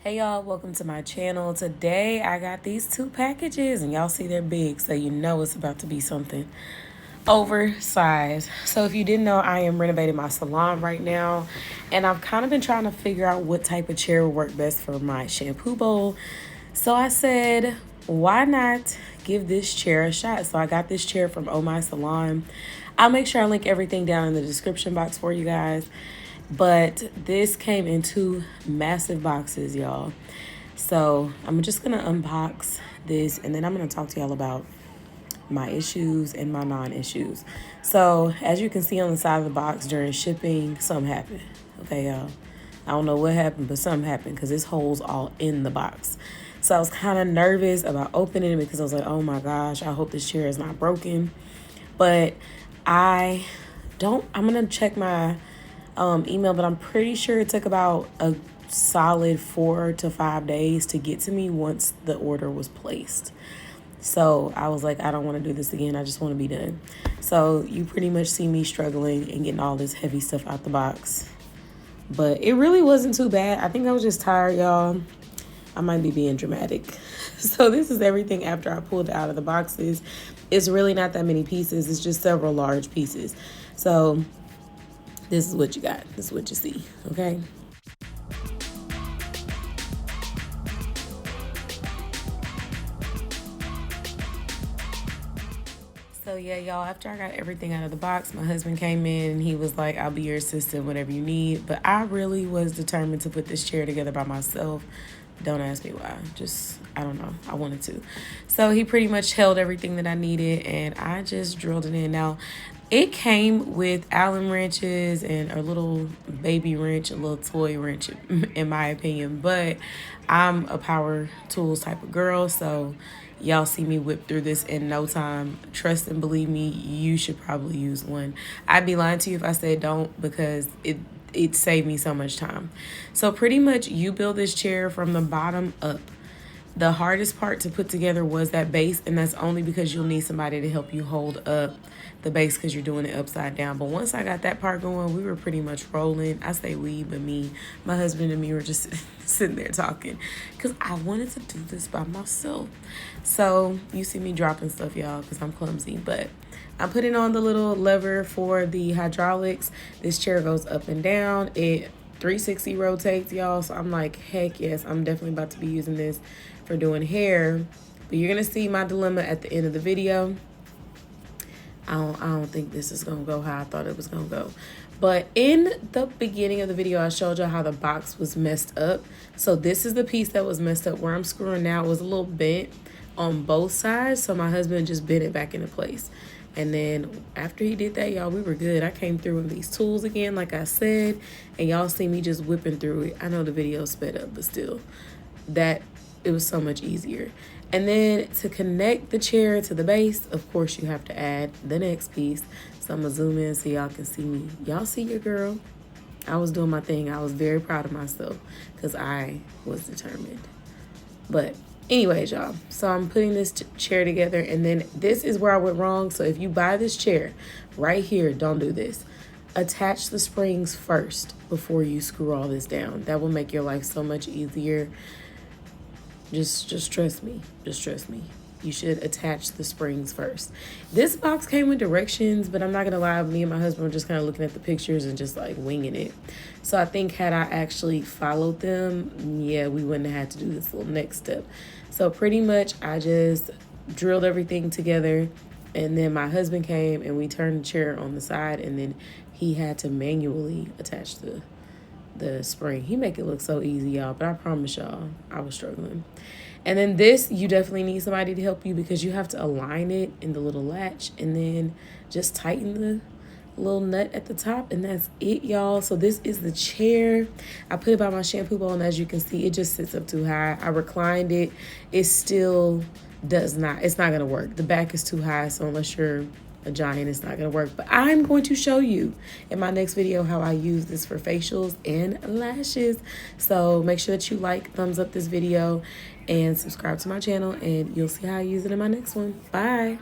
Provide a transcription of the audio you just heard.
Hey y'all, welcome to my channel. Today I got these two packages and y'all see they're big, so you know it's about to be something oversized. So if you didn't know, I am renovating my salon right now, and I've kind of been trying to figure out what type of chair would work best for my shampoo bowl. So I said, why not give this chair a shot? So I got this chair from Omysalon. I'll make sure I link everything down in the description box for you guys. But this came in two massive boxes, y'all. So I'm just going to unbox this, and then I'm going to talk to y'all about my issues and my non-issues. So as you can see on the side of the box, during shipping, something happened. Okay, y'all. I don't know what happened, but something happened because this hole's all in the box. So I was kind of nervous about opening it because I was like, oh my gosh, I hope this chair is not broken. But I'm going to check my email, but I'm pretty sure it took about a solid 4 to 5 days to get to me once the order was placed. So I was like, I don't want to do this again. I just want to be done. So you pretty much see me struggling and getting all this heavy stuff out the box. But it really wasn't too bad. I think I was just tired, y'all. I might be being dramatic. So this is everything after I pulled it out of the boxes. It's really not that many pieces. It's just several large pieces. So this is what you got. This is what you see, okay? So yeah, y'all, after I got everything out of the box, my husband came in and he was like, I'll be your assistant, whatever you need. But I really was determined to put this chair together by myself. Don't ask me why. Just, I don't know. I wanted to. So he pretty much held everything that I needed, and I just drilled it in. Now, it came with Allen wrenches and a little baby wrench, a little toy wrench, in my opinion. But I'm a power tools type of girl, so y'all see me whip through this in no time. Trust and believe me, you should probably use one. I'd be lying to you if I said don't, because it saved me so much time. So pretty much you build this chair from the bottom up. The hardest part to put together was that base, and that's only because you'll need somebody to help you hold up the base because you're doing it upside down. But once I got that part going, we were pretty much rolling. I say we, but me, my husband and me were just sitting there talking because I wanted to do this by myself. So you see me dropping stuff, y'all, because I'm clumsy, but I'm putting on the little lever for the hydraulics. This chair goes up and down. It 360 rotates, y'all. So I'm like, heck yes, I'm definitely about to be using this for doing hair. But you're gonna see my dilemma at the end of the video. I don't think this is gonna go how I thought it was gonna go. But in the beginning of the video, I showed you how the box was messed up. So this is the piece that was messed up. Where I'm screwing now was a little bent on both sides. So my husband just bent it back into place. And then after he did that, y'all, we were good. I came through with these tools again, like I said, and y'all see me just whipping through it. I know the video sped up, but still, it was so much easier. And then to connect the chair to the base, of course, you have to add the next piece. So I'm gonna zoom in so y'all can see me. Y'all see your girl? I was doing my thing. I was very proud of myself because I was determined. But anyways, y'all, so I'm putting this chair together, and then this is where I went wrong. So if you buy this chair right here, don't do this. Attach the springs first before you screw all this down. That will make your life so much easier. Just trust me. Just trust me. You should attach the springs first. This box came with directions, but I'm not gonna lie, me and my husband were just kind of looking at the pictures and just like winging it. So I think had I actually followed them, yeah, we wouldn't have had to do this little next step. So pretty much I just drilled everything together, and then my husband came and we turned the chair on the side, and then he had to manually attach the spring. He make it look so easy, y'all, but I promise y'all I was struggling. And then this, you definitely need somebody to help you because you have to align it in the little latch and then just tighten the little nut at the top, and that's it, y'all. So this is the chair. I put it by my shampoo bowl, and as you can see, it just sits up too high. I reclined it. It still does not, it's not gonna work. The back is too high, so unless you're a giant, it's not gonna work. But I'm going to show you in my next video how I use this for facials and lashes. So make sure that you like, thumbs up this video, and subscribe to my channel, and you'll see how I use it in my next one. Bye.